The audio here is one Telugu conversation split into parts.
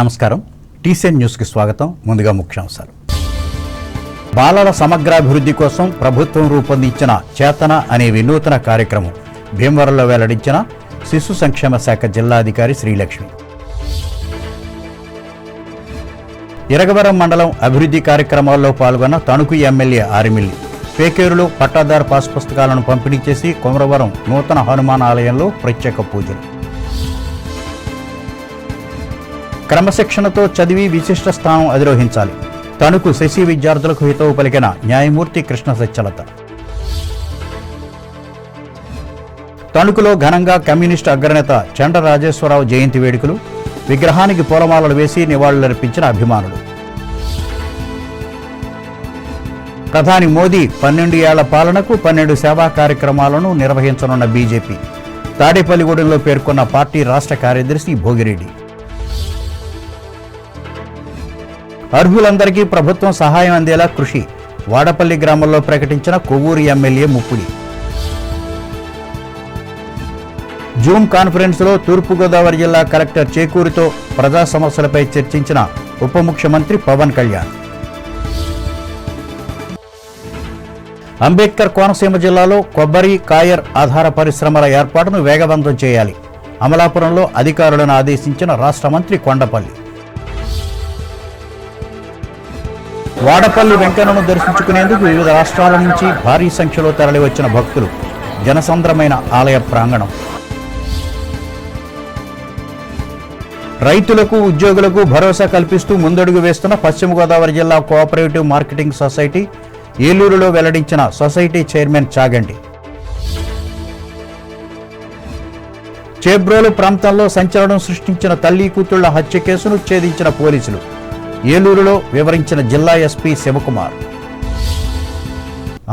నమస్కారం టీసీఎన్ న్యూస్ కి స్వాగతం. ముందుగా ముఖ్యాంశాలు. బాలల సమగ్రాభివృద్ధి కోసం ప్రభుత్వం రూపొందించిన చేతన అనే వినూతన కార్యక్రమం భీమవరంలో వెల్లడించిన శిశు సంక్షేమ శాఖ జిల్లాధికారి శ్రీలక్ష్మి. ఇరగవరం మండలం అభివృద్ధి కార్యక్రమాల్లో పాల్గొన్న తణుకు ఎమ్మెల్యే ఆరిమిల్లి పేకేరులో పట్టాదారు పాస్ పుస్తకాలను పంపిణీ చేసి కొమరవరం నూతన హనుమాన్ ఆలయంలో ప్రత్యేక పూజలు. క్రమశిక్షణతో చదివి విశిష్ట స్థానం అధిరోహించాలి. తణుకు శశి విద్యార్థులకు హితవు పలికిన న్యాయమూర్తి కృష్ణ సత్యలత. తణుకులో ఘనంగా కమ్యూనిస్టు అగ్రనేత చండ్ర రాజేశ్వరరావు జయంతి వేడుకలు. విగ్రహానికి పూలమాలలు వేసి నివాళులర్పించిన అభిమానులు. ప్రధాని మోదీ 12 ఏళ్ల పాలనకు 12 సేవా కార్యక్రమాలను నిర్వహించనున్న బీజేపీ. తాడేపల్లిగూడెంలో పేర్కొన్న పార్టీ రాష్ట్ర కార్యదర్శి భోగిరెడ్డి. అర్హులందరికీ ప్రభుత్వం సహాయం అందేలా కృషి. వాడపల్లి గ్రామంలో ప్రకటించిన కొవ్వూరు ఎమ్మెల్యే ముప్పుడి. జూమ్ కాన్ఫరెన్స్లో తూర్పుగోదావరి జిల్లా కలెక్టర్ చేకూరితో ప్రజా సమస్యలపై చర్చించిన ఉప ముఖ్యమంత్రి పవన్ కళ్యాణ్. అంబేద్కర్ కోనసీమ జిల్లాలో కొబ్బరి, కాయర్ ఆధార పరిశ్రమల ఏర్పాటును వేగవంతం చేయాలి. అమలాపురంలో అధికారులను ఆదేశించిన రాష్ట్ర మంత్రి కొండపల్లి. వాడపల్లి వెంకన్నను దర్శించుకునేందుకు వివిధ రాష్ట్రాల నుంచి భారీ సంఖ్యలో తరలివచ్చిన భక్తులు. జనసంద్రమైన ఆలయ ప్రాంగణం. రైతులకు, ఉద్యోగులకు భరోసా కల్పిస్తూ ముందడుగు వేస్తున్న పశ్చిమ గోదావరి జిల్లా కోఆపరేటివ్ మార్కెటింగ్ సొసైటీ. ఏలూరులో వెల్లడించిన సొసైటీ చైర్మన్ చాగంటి. చేబ్రోలు ప్రాంతంలో సంచలనం సృష్టించిన తల్లి కూతుళ్ల హత్య కేసును ఛేదించిన పోలీసులు. ఏలూరులో వివరించిన జిల్లా ఎస్పీ శివకుమార్.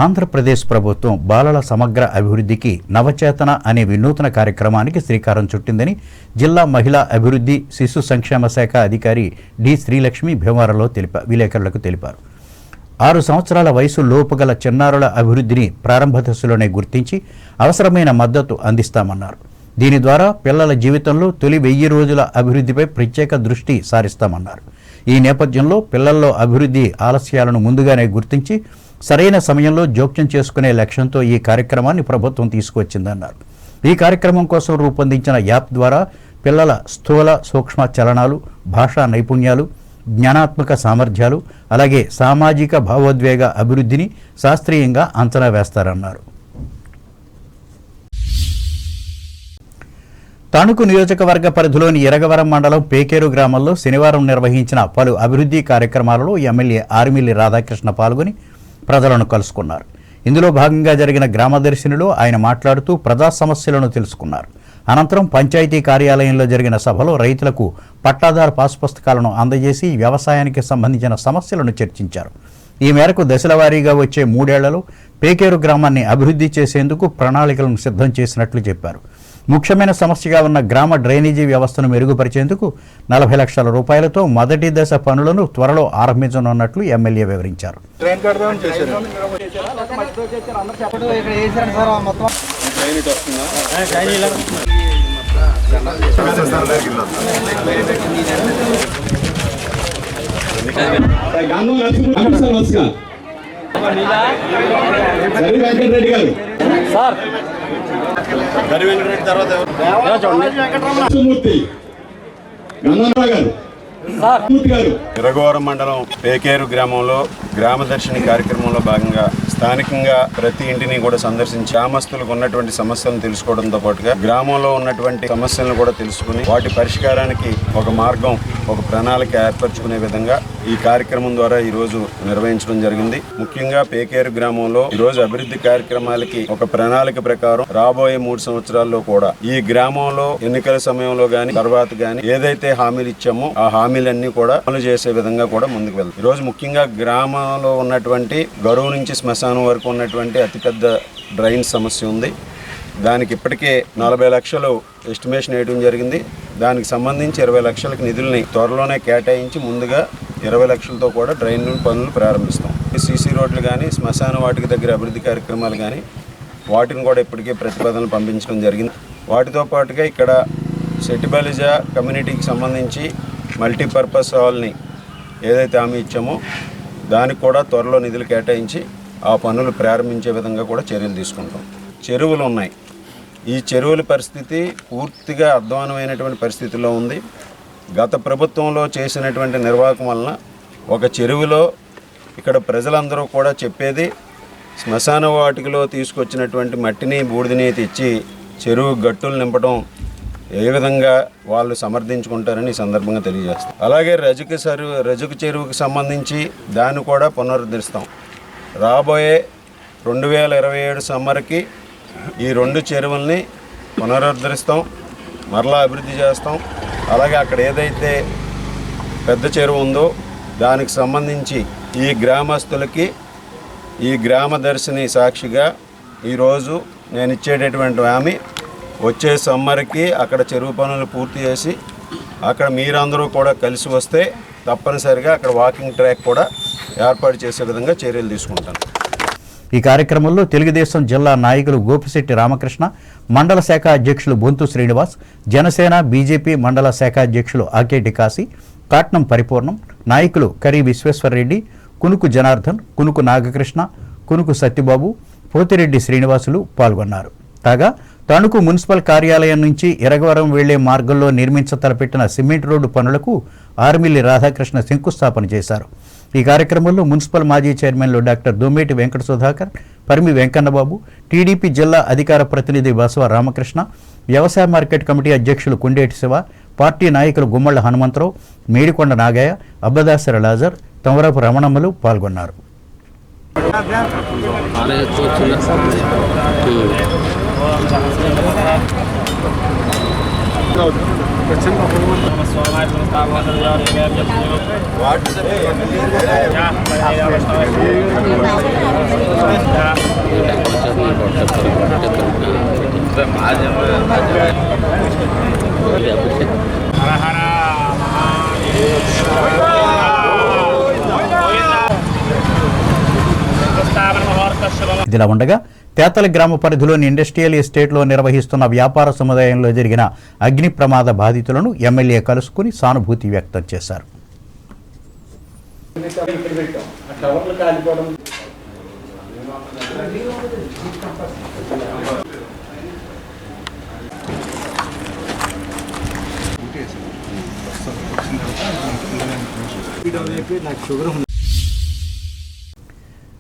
ఆంధ్రప్రదేశ్ ప్రభుత్వం బాలల సమగ్ర అభివృద్ధికి నవచేతన అనే వినూతన కార్యక్రమానికి శ్రీకారం చుట్టిందని జిల్లా మహిళా అభివృద్ధి శిశు సంక్షేమ శాఖ అధికారి డి శ్రీలక్ష్మి భీమవరంలో విలేకరులకు తెలిపారు. 6 సంవత్సరాల వయసు లోపుగల చిన్నారుల అభివృద్ధిని ప్రారంభ దశలోనే గుర్తించి అవసరమైన మద్దతు అందిస్తామన్నారు. దీని ద్వారా పిల్లల జీవితంలో తొలి 1000 రోజుల అభివృద్ధిపై ప్రత్యేక దృష్టి సారిస్తామన్నారు. ఈ నేపథ్యంలో పిల్లల్లో అభివృద్ధి ఆలస్యాలను ముందుగానే గుర్తించి సరైన సమయంలో జోక్యం చేసుకునే లక్ష్యంతో ఈ కార్యక్రమాన్ని ప్రభుత్వం తీసుకువచ్చిందన్నారు. ఈ కార్యక్రమం కోసం రూపొందించిన యాప్ ద్వారా పిల్లల స్థూల సూక్ష్మ చలనాలు, భాషా నైపుణ్యాలు, జ్ఞానాత్మక సామర్థ్యాలు, అలాగే సామాజిక భావోద్వేగ అభివృద్ధిని శాస్త్రీయంగా అంచనా వేస్తారన్నారు. తణుకు నియోజకవర్గ పరిధిలోని ఇరగవరం మండలం పేకేరు గ్రామంలో శనివారం నిర్వహించిన పలు అభివృద్ధి కార్యక్రమాలలో ఎమ్మెల్యే ఆరిమిల్లి రాధాకృష్ణ పాల్గొని ప్రజలను కలుసుకున్నారు. ఇందులో భాగంగా జరిగిన గ్రామ దర్శినిలో ఆయన మాట్లాడుతూ ప్రజా సమస్యలను తెలుసుకున్నారు. అనంతరం పంచాయతీ కార్యాలయంలో జరిగిన సభలో రైతులకు పట్టాదారు పాస్ పుస్తకాలను అందజేసి వ్యవసాయానికి సంబంధించిన సమస్యలను చర్చించారు. ఈ మేరకు దశల వారీగా వచ్చే 3 ఏళ్లలో పేకేరు గ్రామాన్ని అభివృద్ధి చేసేందుకు ప్రణాళికలను సిద్ధం చేసినట్లు చెప్పారు. ముఖ్యమైన సమస్యగా ఉన్న గ్రామ డ్రైనేజీ వ్యవస్థను మెరుగుపరిచేందుకు 40 లక్షల రూపాయలతో మొదటి దశ పనులను త్వరలో ఆరంభించనున్నట్లు ఎమ్మెల్యే వివరించారు. ఇరగవరం మండలం పేకేరు గ్రామంలో గ్రామ దర్శిని కార్యక్రమంలో భాగంగా స్థానికంగా ప్రతి ఇంటిని కూడా సందర్శించి గ్రామస్తులకు ఉన్నటువంటి సమస్యలను తెలుసుకోవడంతో పాటుగా గ్రామంలో ఉన్నటువంటి సమస్యలను కూడా తెలుసుకుని వాటి పరిష్కారానికి ఒక మార్గం, ఒక ప్రణాళిక ఏర్పరచుకునే విధంగా ఈ కార్యక్రమం ద్వారా ఈ రోజు నిర్వహించడం జరిగింది. ముఖ్యంగా పేకేరు గ్రామంలో ఈ రోజు అభివృద్ధి కార్యక్రమాలకి ఒక ప్రణాళిక ప్రకారం రాబోయే 3 సంవత్సరాల్లో కూడా ఈ గ్రామంలో ఎన్నికల సమయంలో గాని తర్వాత గాని ఏదైతే హామీలు ఇచ్చామో ఆ హామీలన్నీ కూడా అమలు చేసే విధంగా కూడా ముందుకు వెళ్తాం. ఈ రోజు ముఖ్యంగా గ్రామంలో ఉన్నటువంటి గరువు నుంచి శ్మశానం వరకు ఉన్నటువంటి అతిపెద్ద డ్రైన్ సమస్య ఉంది. దానికి ఇప్పటికే 40 లక్షలు ఎస్టిమేషన్ వేయడం జరిగింది. దానికి సంబంధించి 20 లక్షలకి నిధుల్ని త్వరలోనే కేటాయించి ముందుగా 20 లక్షలతో కూడా డ్రైన్ పనులు ప్రారంభిస్తాం. సీసీ రోడ్లు కానీ, శ్మశాన వాటికి దగ్గర అభివృద్ధి కార్యక్రమాలు కానీ వాటిని కూడా ఇప్పటికే ప్రతిపాదనలు పంపించడం జరిగింది. వాటితో పాటుగా ఇక్కడ సెటిబలిజా కమ్యూనిటీకి సంబంధించి మల్టీపర్పస్ హాల్ని ఏదైతే హామీ ఇచ్చామో దానికి కూడా త్వరలో నిధులు కేటాయించి ఆ పనులు ప్రారంభించే విధంగా కూడా చర్యలు తీసుకుంటాం. చెరువులు ఉన్నాయి. ఈ చెరువుల పరిస్థితి పూర్తిగా అధ్వానమైనటువంటి పరిస్థితిలో ఉంది. గత ప్రభుత్వంలో చేసినటువంటి నిర్వాహకం వలన ఒక చెరువులో ఇక్కడ ప్రజలందరూ కూడా చెప్పేది శ్మశాన వాటికలో తీసుకొచ్చినటువంటి మట్టిని బూడిదని తెచ్చి చెరువు గట్టులు నింపడం ఏ విధంగా వాళ్ళు సమర్థించుకుంటారని ఈ సందర్భంగా తెలియజేస్తాం. అలాగే రజకు చెరువుకి సంబంధించి దాన్ని కూడా పునరుద్ధరిస్తాం. రాబోయే 2027 సమ్మర్కి ఈ 2 చెరువుల్ని పునరుద్ధరిస్తాం, మరలా అభివృద్ధి చేస్తాం. అలాగే అక్కడ ఏదైతే పెద్ద చెరువు ఉందో దానికి సంబంధించి ఈ గ్రామస్తులకి ఈ గ్రామదర్శిని సాక్షిగా ఈరోజు నేను ఇచ్చేటటువంటి హామీ వచ్చే సమ్మర్కి అక్కడ చెరువు పనులు పూర్తి చేసి అక్కడ మీరందరూ కూడా కలిసి వస్తే తప్పనిసరిగా అక్కడ వాకింగ్ ట్రాక్ కూడా ఏర్పాటు చేసే విధంగా చర్యలు తీసుకుంటాను. ఈ కార్యక్రమంలో తెలుగుదేశం జిల్లా నాయకులు గోపిశెట్టి రామకృష్ణ, మండల శాఖ అధ్యక్షులు బొంతు శ్రీనివాస్, జనసేన బీజేపీ మండల శాఖ అధ్యక్షులు ఆకేటి కాశీ, కాట్నం పరిపూర్ణం, నాయకులు కరి విశ్వేశ్వరరెడ్డి, కునుకు జనార్దన్, కునుకు నాగకృష్ణ, కునుకు సత్యబాబు, పోతిరెడ్డి శ్రీనివాసులు పాల్గొన్నారు. కాగా తణుకు మున్సిపల్ కార్యాలయం నుంచి ఎరగవరం వెళ్లే మార్గంలో నిర్మించతలపెట్టిన సిమెంట్ రోడ్డు పనులకు ఆర్మిల్లి రాధాకృష్ణ శంకుస్థాపన చేశారు. ఈ కార్యక్రమంలో మున్సిపల్ మాజీ చైర్మన్లు డాక్టర్ దొమ్మేటి వెంకట సుధాకర్, పరిమి వెంకన్నబాబు, టీడీపీ జిల్లా అధికార ప్రతినిధి బసవ రామకృష్ణ, వ్యవసాయ మార్కెట్ కమిటీ అధ్యక్షులు కుండేటి శివ, పార్టీ నాయకులు గుమ్మళ్ల హనుమంతరావు, మేడికొండ నాగయ్య, అబ్బదాసర లాజర్, తమరపు రమణమ్మలు పాల్గొన్నారు. ఇదిలా ఉండగా తేతల గ్రామ పరిధిలోని ఇండస్ట్రియల్ ఎస్టేట్లో నిర్వహిస్తున్న వ్యాపార సముదాయంలో జరిగిన అగ్ని ప్రమాద బాధితులను ఎమ్మెల్యే కలుసుకుని సానుభూతి వ్యక్తం చేశారు.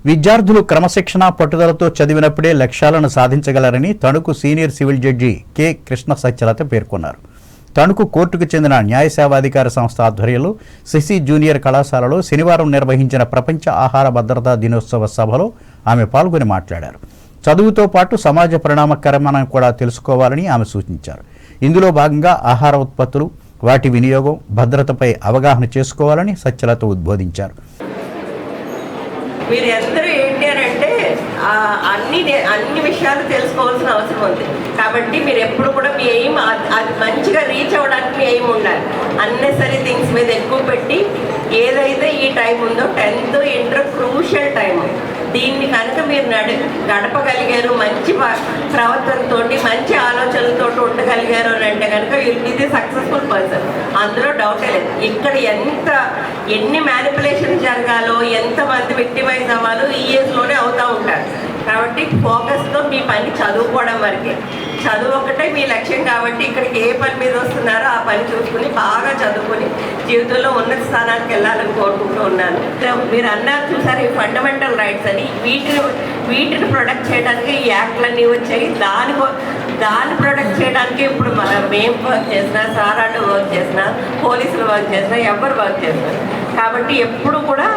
విద్యార్థులు క్రమశిక్షణ పట్టుదలతో చదివినప్పుడే లక్ష్యాలను సాధించగలరని Tanuku senior civil judge K Krishna Satyalatha పేర్కొన్నారు. తణుకు కోర్టుకు చెందిన న్యాయ సేవాధికార సంస్థ ఆధ్వర్యంలో శశి జూనియర్ కళాశాలలో శనివారం నిర్వహించిన ప్రపంచ ఆహార భద్రతా దినోత్సవ సభలో ఆమె పాల్గొని మాట్లాడారు. చదువుతో పాటు సమాజ పరిణామక్రమాన్ని కూడా తెలుసుకోవాలని ఆమె సూచించారు. ఇందులో భాగంగా ఆహార ఉత్పత్తులు, వాటి వినియోగం, భద్రతపై అవగాహన చేసుకోవాలని సత్యలత ఉద్బోధించారు. మీరు అందరూ ఏంటి అని అంటే అన్ని విషయాలు తెలుసుకోవాల్సిన అవసరం ఉంది. కాబట్టి మీరు ఎప్పుడు కూడా మీ ఎయిమ్ అది మంచిగా రీచ్ అవ్వడానికి మీ ఎయిమ్ ఉండాలి. అన్నెసరీ థింగ్స్ మీద ఎక్కువ పెట్టి ఏదైతే ఈ టైం ఉందో 10th ఇంటర్ క్రూషియల్ టైం, దీన్ని కనుక మీరు గడపగలిగారు, మంచి ప్రవర్తనతో మంచి ఆలోచనలతో ఉండగలిగారు అని అంటే కనుక ఇది సక్సెస్ఫుల్ పర్సన్, అందులో డౌటే లేదు. ఇక్కడ ఎన్ని మ్యానిపులేషన్ జరగాలో, ఎంతమంది విక్టిమైజ్ అవ్వాలో ఈ ఏజ్లోనే అవుతూ ఉంటారు. కాబట్టి ఫోకస్తో మీ పని చదువుకోవడం వరకే, చదువు ఒకటే మీ లక్ష్యం. కాబట్టి ఇక్కడికి ఏ పని మీద వస్తున్నారో ఆ పని చూసుకుని బాగా చదువుకుని జీవితంలో ఉన్నత స్థానానికి వెళ్ళాలని కోరుకుంటూ ఉన్నాను. మీరు అన్నారు చూసారు ఈ ఫండమెంటల్ రైట్స్ అని, వీటిని ప్రొటెక్ట్ చేయడానికి ఈ యాక్ట్లన్నీ వచ్చాయి. దాన్ని ప్రొటెక్ట్ చేయడానికి ఇప్పుడు మేము వర్క్ చేసినా, సారాళ్ళు వర్క్ చేసినా, పోలీసులు వర్క్ చేసినా, ఎవరు వర్క్ చేసినా. కాబట్టి ఎప్పుడు కూడా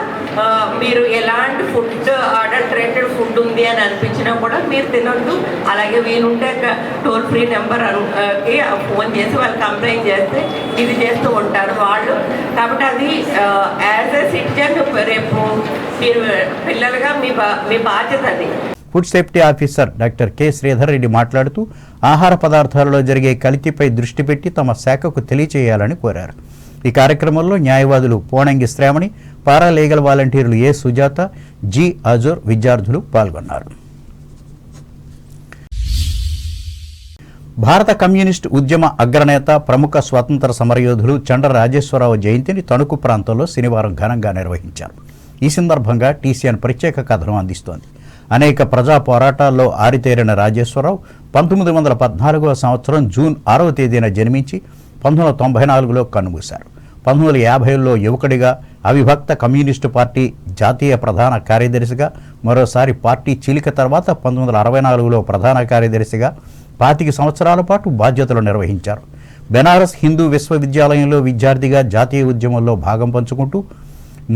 మీరు ఎలాంటి ఫుడ్ అడల్టరేటెడ్ ఫుడ్ ఉంది అని అనిపించినా కూడా మీరు తినొద్దు. అలాగే వీలుంటే టోల్ ఫ్రీ నెంబర్కి ఫోన్ చేసి వాళ్ళు కంప్లైంట్ చేస్తే ఇది చేస్తూ ఉంటారు వాళ్ళు. కాబట్టి అది యాజ్ ఎ సిటిజన్ రేపు మీరు పిల్లలుగా మీ బాధ్యత అది. Food safety officer doctor K Sridhar Reddy మాట్లాడుతూ ఆహార పదార్థాలలో జరిగే కల్తీపై దృష్టి పెట్టి తమ శాఖకు తెలియచేయాలని కోరారు. ఈ కార్యక్రమంలో న్యాయవాదులు పోనంగి శ్రావణి, పారాలీగల్ వాలంటీర్లు ఏ సుజాత, జి అజోర్, విద్యార్థులు పాల్గొన్నారు. భారత కమ్యూనిస్టు ఉద్యమ అగ్రనేత ప్రముఖ స్వాతంత్ర సమరయోధులు చండ్ర రాజేశ్వరరావు జయంతిని తణుకు ప్రాంతంలో శనివారం ఘనంగా నిర్వహించారు. ఈ సందర్భంగా టీసీఎన్ ప్రత్యేక కథనం అందిస్తోంది. అనేక ప్రజా పోరాటాల్లో ఆరితేరిన రాజేశ్వరరావు 1914వ సంవత్సరం జూన్ 6వ తేదీన జన్మించి 1994లో కన్నుమూశారు. 1950లో యువకుడిగా అవిభక్త కమ్యూనిస్టు పార్టీ జాతీయ ప్రధాన కార్యదర్శిగా, మరోసారి పార్టీ చీలిక తర్వాత 1964లో ప్రధాన కార్యదర్శిగా 25 సంవత్సరాల పాటు బాధ్యతలు నిర్వహించారు. బెనారస్ హిందూ విశ్వవిద్యాలయంలో విద్యార్థిగా జాతీయ ఉద్యమంలో భాగం పంచుకుంటూ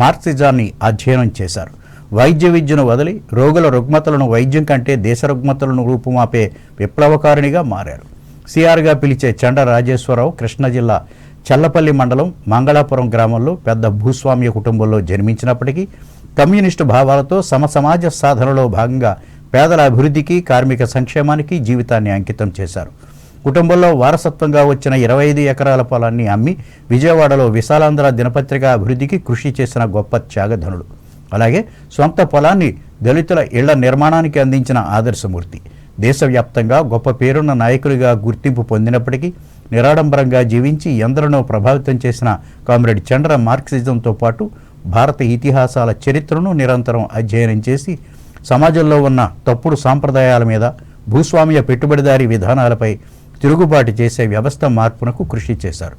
మార్క్సిజాన్ని అధ్యయనం చేశారు. వైద్య విద్యను వదిలి రోగుల రుగ్మతలను వైద్యం కంటే దేశ రుగ్మతలను రూపుమాపే విప్లవకారునిగా మారారు. సిఆర్గా పిలిచే చండ్ర రాజేశ్వరరావు కృష్ణా జిల్లా చల్లపల్లి మండలం మంగళాపురం గ్రామంలో పెద్ద భూస్వామ్య కుటుంబంలో జన్మించినప్పటికీ కమ్యూనిస్టు భావాలతో సమాజ సాధనలో భాగంగా పేదల అభివృద్ధికి, కార్మిక సంక్షేమానికి జీవితాన్ని అంకితం చేశారు. కుటుంబంలో వారసత్వంగా వచ్చిన 25 ఎకరాల పొలాన్ని అమ్మి విజయవాడలో విశాలాంధ్ర దినపత్రిక అభివృద్ధికి కృషి చేసిన గొప్ప త్యాగధనుడు. అలాగే సొంత పొలాన్ని దళితుల ఇళ్ల నిర్మాణానికి అందించిన ఆదర్శమూర్తి. దేశవ్యాప్తంగా గొప్ప పేరున్న నాయకుడిగా గుర్తింపు పొందినప్పటికీ నిరాడంబరంగా జీవించి ఎందరినో ప్రభావితం చేసిన కామ్రేడ్ చండ్ర మార్క్సిజంతో పాటు భారత ఇతిహాసాల చరిత్రను నిరంతరం అధ్యయనం చేసి సమాజంలో ఉన్న తప్పుడు సాంప్రదాయాల మీద, భూస్వామ్య పెట్టుబడిదారీ విధానాలపై తిరుగుబాటు చేసే వ్యవస్థ మార్పునకు కృషి చేశారు.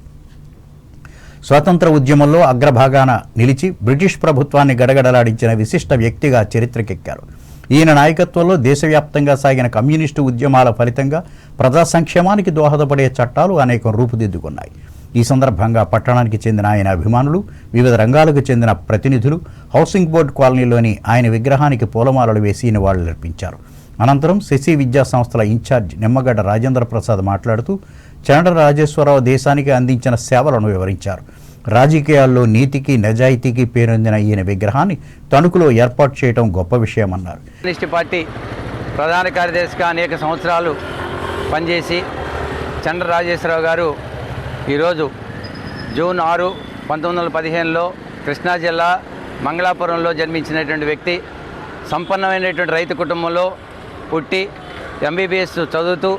స్వాతంత్ర ఉద్యమంలో అగ్రభాగాన నిలిచి బ్రిటిష్ ప్రభుత్వాన్ని గడగడలాడించిన విశిష్ట వ్యక్తిగా చరిత్రకెక్కారు. ఈయన నాయకత్వంలో దేశవ్యాప్తంగా సాగిన కమ్యూనిస్టు ఉద్యమాల ఫలితంగా ప్రజా సంక్షేమానికి దోహదపడే చట్టాలు అనేకం రూపుదిద్దుకున్నాయి. ఈ సందర్భంగా పట్టణానికి చెందిన ఆయన అభిమానులు, వివిధ రంగాలకు చెందిన ప్రతినిధులు హౌసింగ్ బోర్డు కాలనీలోని ఆయన విగ్రహానికి పూలమాలలు వేసి నివాళులర్పించారు. అనంతరం శశి విద్యా సంస్థల ఇన్ఛార్జ్ నిమ్మగడ్డ రాజేంద్ర ప్రసాద్ మాట్లాడుతూ చండ్ర రాజేశ్వరరావు దేశానికి అందించిన సేవలను వివరించారు. రాజకీయాల్లో నీతికి, నిజాయితీకి పేరొందిన ఈయన విగ్రహాన్ని తణుకులో ఏర్పాటు చేయడం గొప్ప విషయమన్నారు. కమ్యూనిస్ట్ పార్టీ ప్రధాన కార్యదర్శిగా అనేక సంవత్సరాలు పనిచేసి చండ్ర రాజేశ్వరరావు గారు ఈరోజు జూన్ 6, 1915లో కృష్ణా జిల్లా మంగళాపురంలో జన్మించినటువంటి వ్యక్తి. సంపన్నమైనటువంటి రైతు కుటుంబంలో పుట్టి ఎంబీబీఎస్ చదువుతూ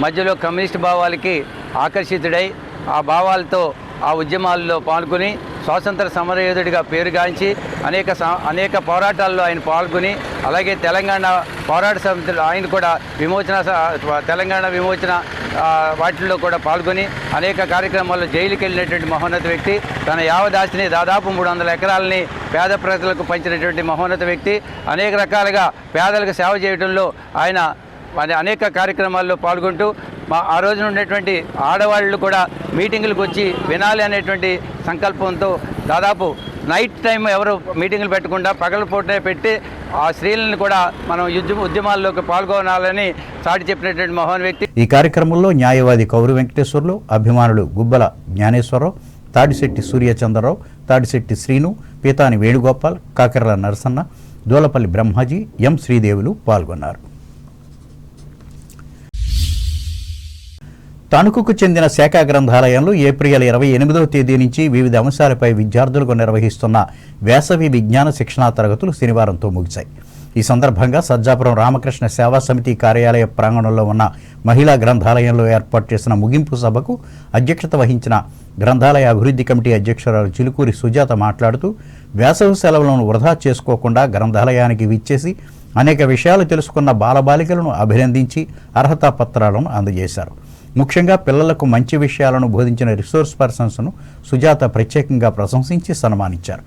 మధ్యలో కమ్యూనిస్ట్ భావాలకి ఆకర్షితుడై ఆ భావాలతో ఆ ఉద్యమాల్లో పాల్గొని స్వాతంత్ర సమరయోధుడిగా పేరుగాంచి అనేక పోరాటాల్లో ఆయన పాల్గొని, అలాగే తెలంగాణ పోరాట సమితిలో ఆయన కూడా తెలంగాణ విమోచన వాటిల్లో కూడా పాల్గొని అనేక కార్యక్రమాల్లో జైలుకి వెళ్ళినటువంటి మహోన్నత వ్యక్తి. తన యావదాస్తిని దాదాపు 300 ఎకరాలని పేద ప్రజలకు పంచినటువంటి మహోన్నత వ్యక్తి. అనేక రకాలుగా పేదలకు సేవ చేయడంలో ఆయన అనేక కార్యక్రమాల్లో పాల్గొంటూ ఆ రోజున ఉన్నటువంటి ఆడవాళ్ళు కూడా మీటింగులకు వచ్చి వినాలి అనేటువంటి సంకల్పంతో దాదాపు నైట్ టైం ఎవరు మీటింగులు పెట్టకుండా పగలపూటనే పెట్టి ఆ స్త్రీలను కూడా మనం ఉద్యమాల్లోకి పాల్గొనాలని చాటి చెప్పినటువంటి మహాన్ వ్యక్తి. ఈ కార్యక్రమంలో న్యాయవాది కౌరు వెంకటేశ్వర్లు, అభిమానులు గుబ్బల జ్ఞానేశ్వరరావు, తాడిశెట్టి సూర్యచంద్రరావు, తాడిశెట్టి శ్రీను, పీతాని వేణుగోపాల్, కాకర్ల నరసన్న, దోలపల్లి బ్రహ్మాజీ, ఎం శ్రీదేవులు పాల్గొన్నారు. తణుకుకు చెందిన శాఖా గ్రంథాలయంలో ఏప్రిల్ 28వ తేదీ నుంచి వివిధ అంశాలపై విద్యార్థులకు నిర్వహిస్తున్న వేసవి విజ్ఞాన శిక్షణా తరగతులు శనివారంతో ముగిశాయి. ఈ సందర్భంగా సజ్జాపురం రామకృష్ణ సేవా సమితి కార్యాలయ ప్రాంగణంలో ఉన్న మహిళా గ్రంథాలయంలో ఏర్పాటు చేసిన ముగింపు సభకు అధ్యక్షత వహించిన గ్రంథాలయ అభివృద్ధి కమిటీ అధ్యక్షురాలు చిలుకూరి సుజాత మాట్లాడుతూ వేసవి సెలవులను వృధా చేసుకోకుండా గ్రంథాలయానికి విచ్చేసి అనేక విషయాలు తెలుసుకున్న బాలబాలికలను అభినందించి అర్హతా పత్రాలను అందజేశారు. ముఖ్యంగా పిల్లలకు మంచి విషయాలను బోధించిన రిసోర్స్ పర్సన్స్ను సుజాత ప్రత్యేకంగా ప్రశంసించి సన్మానించారు.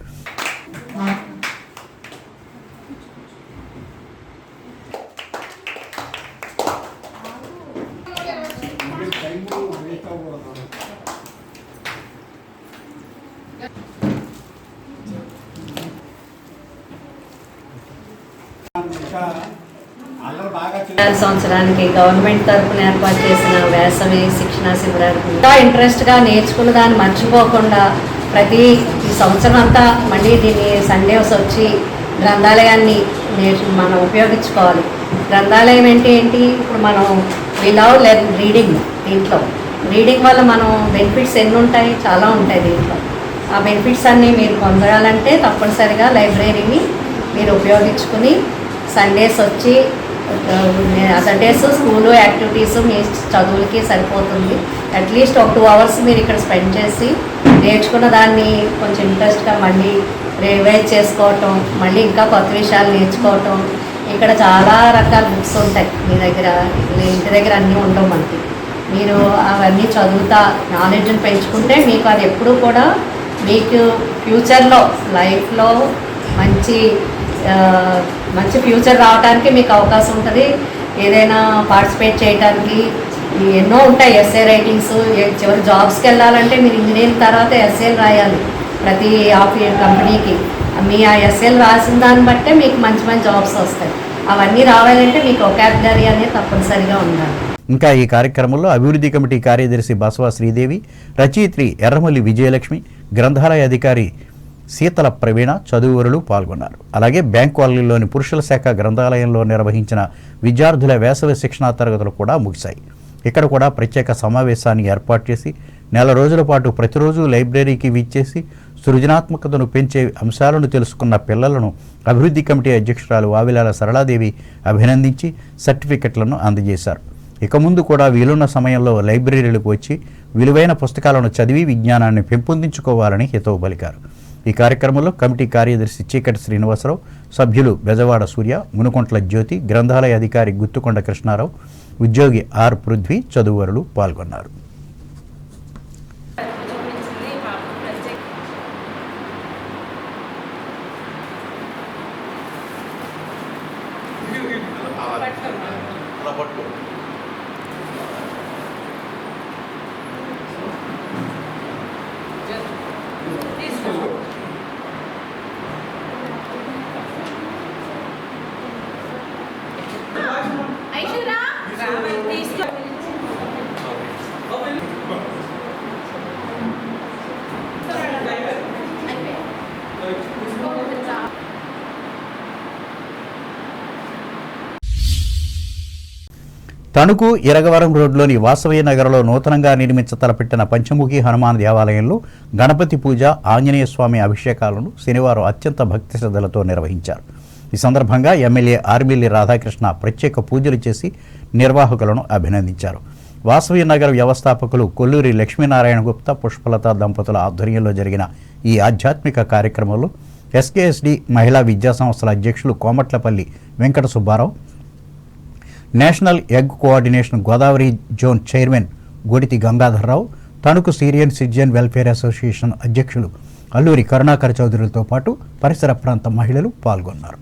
సంవత్సరానికి గవర్నమెంట్ తరఫున ఏర్పాటు చేసిన వేసవి శిక్షణా శిబిరానికి ఇంకా ఇంట్రెస్ట్గా నేర్చుకున్న దాన్ని మర్చిపోకుండా ప్రతి సంవత్సరం అంతా మళ్ళీ దీన్ని సండేస్ వచ్చి గ్రంథాలయాన్ని మనం ఉపయోగించుకోవాలి. గ్రంథాలయం అంటే ఏంటి? ఇప్పుడు మనం వి లవ్ రీడింగ్. దీంట్లో రీడింగ్ వల్ల మనం బెనిఫిట్స్ ఎన్ని ఉంటాయి? చాలా ఉంటాయి దీంట్లో. ఆ బెనిఫిట్స్ అన్నీ మీరు పొందాలంటే తప్పనిసరిగా లైబ్రరీని మీరు ఉపయోగించుకుని సండేస్ వచ్చి అదర్ డేస్ స్కూలు యాక్టివిటీస్ మీ చదువులకి సరిపోతుంది. అట్లీస్ట్ ఒక 2 అవర్స్ మీరు ఇక్కడ స్పెండ్ చేసి నేర్చుకున్న దాన్ని కొంచెం ఇంట్రెస్ట్గా మళ్ళీ రివైజ్ చేసుకోవటం, మళ్ళీ ఇంకా కొత్త విషయాలు నేర్చుకోవటం. ఇక్కడ చాలా రకాల బుక్స్ ఉంటాయి మీ దగ్గర, ఇంటి దగ్గర అన్నీ ఉండవు మనకి. మీరు అవన్నీ చదువుతా నాలెడ్జ్ని పెంచుకుంటే మీకు అది ఎప్పుడూ కూడా మీకు ఫ్యూచర్లో లైఫ్లో మంచి ఫ్యూచర్ రావడానికి మీకు అవకాశం ఉంటుంది. ఏదైనా పార్టిసిపేట్ చేయడానికి ఎన్నో ఉంటాయి. ఎస్ఏ రైటింగ్స్, చివరి జాబ్స్కి వెళ్ళాలంటే మీరు ఇంజనీరింగ్ తర్వాత ఎస్ఏలు రాయాలి ప్రతి కంపెనీకి. మీ ఆ ఎస్ఏలు రాసిన దాన్ని బట్టే మీకు మంచి మంచి జాబ్స్ వస్తాయి. అవన్నీ రావాలంటే మీకు వొకాబులరీ అనేది తప్పనిసరిగా ఉండాలి. ఇంకా ఈ కార్యక్రమంలో అభివృద్ధి కమిటీ కార్యదర్శి బసవ శ్రీదేవి, రచయిత్రి ఎర్రమల్లి విజయలక్ష్మి, గ్రంథాలయ అధికారి శీతల ప్రవీణ, చదువువరులు పాల్గొన్నారు. అలాగే బ్యాంక్ కాలనీలోని పురుషుల శాఖ గ్రంథాలయంలో నిర్వహించిన విద్యార్థుల వేసవి శిక్షణా తరగతులు కూడా ముగిశాయి. ఇక్కడ కూడా ప్రత్యేక సమావేశాన్ని ఏర్పాటు చేసి నెల రోజుల పాటు ప్రతిరోజు లైబ్రరీకి విచ్చేసి సృజనాత్మకతను పెంచే అంశాలను తెలుసుకున్న పిల్లలను అభివృద్ధి కమిటీ అధ్యక్షురాలు వావిలాల సరళాదేవి అభినందించి సర్టిఫికెట్లను అందజేశారు. ఇక ముందు కూడా వీలున్న సమయంలో లైబ్రరీలకు వచ్చి విలువైన పుస్తకాలను చదివి విజ్ఞానాన్ని పెంపొందించుకోవాలని హితవు పలికారు. ఈ కార్యక్రమంలో కమిటీ కార్యదర్శి చీకటి శ్రీనివాసరావు, సభ్యులు బెజవాడ సూర్య, మునుకొంట్ల జ్యోతి, గ్రంథాలయ అధికారి గుత్తుకొండ కృష్ణారావు, ఉద్యోగి ఆర్ పృథ్వీ, చదువువరులు పాల్గొన్నారు. తణుకు ఇరగవరం రోడ్లోని వాసవయ్య నగర్లో నూతనంగా తలపెట్టిన పంచముఖి హనుమాన్ దేవాలయంలో గణపతి పూజ, ఆంజనేయ స్వామి అభిషేకాలను శనివారం అత్యంత భక్తి శ్రద్ధలతో నిర్వహించారు. ఈ సందర్భంగా ఎమ్మెల్యే ఆర్మిల్లి రాధాకృష్ణ ప్రత్యేక పూజలు చేసి నిర్వాహకులను అభినందించారు. వాసవయ్య నగర్ వ్యవస్థాపకులు కొల్లూరి లక్ష్మీనారాయణ గుప్తా, పుష్పలత దంపతుల ఆధ్వర్యంలో జరిగిన ఈ ఆధ్యాత్మిక కార్యక్రమంలో ఎస్కేఎస్డి మహిళా విద్యా సంస్థల అధ్యక్షులు Komatlapalli Venkata Subbarao, national egg coordination Godavari zone chairman Goditi Gangadharrao, Tanuku సీరియన్ సిటిజన్ వెల్ఫేర్ అసోసియేషన్ అధ్యక్షులు అల్లూరి కరుణాకర్ చౌదరులతో పాటు పరిసర ప్రాంత మహిళలు పాల్గొన్నారు.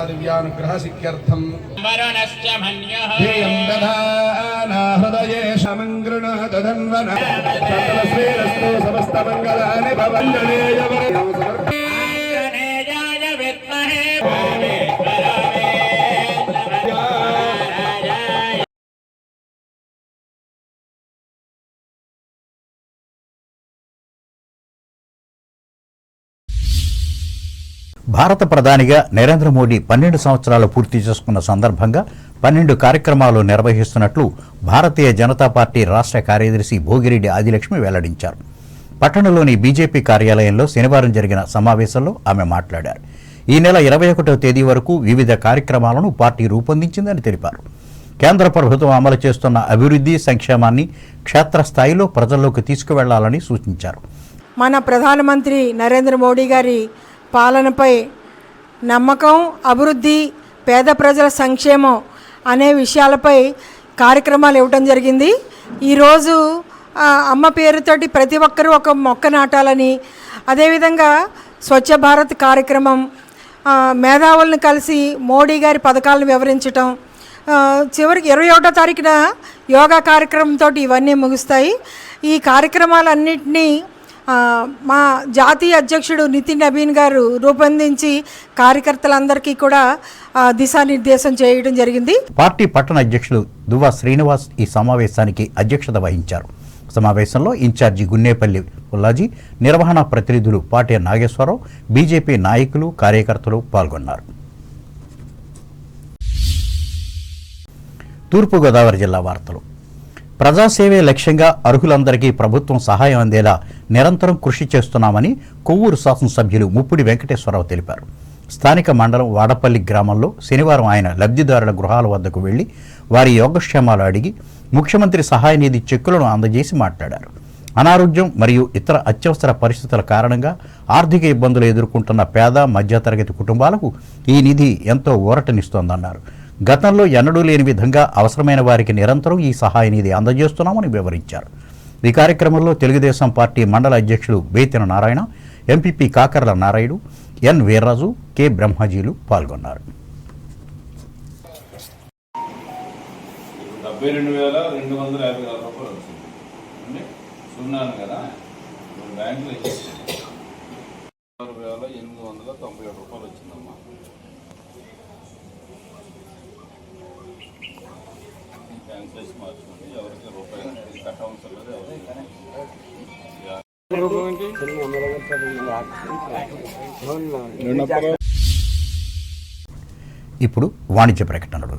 दिव्यानुग्रह सिद्ध्यर्थं वरुणश्च मन्यः ध्येयं दधाना हृदये शमङ्गृणात धन्वना सकलश्रेरस्तु समस्तमङ्गलानि भवन्तु आञ्जनेयाय विद्महे भावेश्वराय భారత ప్రధానిగా నరేంద్ర మోడీ 12 సంవత్సరాలు పూర్తి చేసుకున్న సందర్భంగా 12 కార్యక్రమాలు నిర్వహిస్తున్నట్లు భారతీయ జనతా పార్టీ రాష్ట్ర కార్యదర్శి భోగిరెడ్డి ఆదిలక్ష్మి వెల్లడించారు. పట్టణంలోని బీజేపీ కార్యాలయంలో శనివారం జరిగిన సమావేశంలో ఆమె మాట్లాడారు. ఈ నెల 21వ తేదీ వరకు వివిధ కార్యక్రమాలను పార్టీ రూపొందించిందని తెలిపారు. కేంద్ర ప్రభుత్వం అమలు చేస్తున్న అభివృద్ధి సంక్షేమాన్ని క్షేత్రస్థాయిలో ప్రజల్లోకి తీసుకువెళ్లాలని సూచించారు. మన ప్రధానమంత్రి నరేంద్ర మోడీ గారి పాలనపై నమ్మకం, అభివృద్ధి, పేద ప్రజల సంక్షేమం అనే విషయాలపై కార్యక్రమాలు ఇవ్వటం జరిగింది. ఈరోజు అమ్మ పేరుతోటి ప్రతి ఒక్కరూ ఒక మొక్క నాటాలని, అదేవిధంగా స్వచ్ఛ భారత్ కార్యక్రమం, మేధావులను కలిసి మోడీ గారి పథకాలను వివరించటం, చివరికి 21వ తారీఖున యోగా కార్యక్రమంతో ఇవన్నీ ముగుస్తాయి. ఈ కార్యక్రమాలన్నింటినీ మా జాతీయ అధ్యక్షుడు నితిన్ నబీన్ గారు రూపొందించి కార్యకర్తలందరికీ కూడా దిశానిర్దేశం చేయడం జరిగింది. పార్టీ పట్టణ అధ్యక్షులు దువ్వ శ్రీనివాస్ ఈ సమావేశానికి అధ్యక్షత వహించారు. సమావేశంలో ఇన్ఛార్జి గున్నేపల్లి పుల్లాజీ, నిర్వహణ ప్రతినిధులు పాటే నాగేశ్వరరావు, బీజేపీ నాయకులు, కార్యకర్తలు పాల్గొన్నారు. తూర్పుగోదావరి జిల్లా వార్తలు. ప్రజాసేవే లక్ష్యంగా అర్హులందరికీ ప్రభుత్వం సహాయం అందేలా నిరంతరం కృషి చేస్తున్నామని కొవ్వూరు శాసనసభ్యులు ముప్పిడి వెంకటేశ్వరరావు తెలిపారు. స్థానిక మండలం వాడపల్లి గ్రామంలో శనివారం ఆయన లబ్ధిదారుల గృహాల వద్దకు వెళ్లి వారి యోగక్షేమాలు అడిగి ముఖ్యమంత్రి సహాయ నిధి చెక్కులను అందజేసి మాట్లాడారు. అనారోగ్యం మరియు ఇతర అత్యవసర పరిస్థితుల కారణంగా ఆర్థిక ఇబ్బందులు ఎదుర్కొంటున్న పేద మధ్యతరగతి కుటుంబాలకు ఈ నిధి ఎంతో ఊరటనిస్తోందన్నారు. గతంలో ఎన్నడూ లేని విధంగా అవసరమైన వారికి నిరంతరం ఈ సహాయ నిధి అందజేస్తున్నామని వివరించారు. ఈ కార్యక్రమంలో తెలుగుదేశం పార్టీ మండల అధ్యక్షులు బేతిన నారాయణ, ఎంపీపీ కాకర్ల నారాయుడు, ఎన్ వీర్రాజు, కె బ్రహ్మజీలు పాల్గొన్నారు. 72,254 రూపాయలు వచ్చింది. సున్నాను కదా బ్యాంకులో 6,897 రూపాయలు వచ్చిందమ్మా. క్యాన్సిలేషన్ మార్చుకోండి. ఎవరికి రూపాయలు కట్ అవసరం లేదు. ఇప్పుడు వాణిజ్య ప్రకటనలు.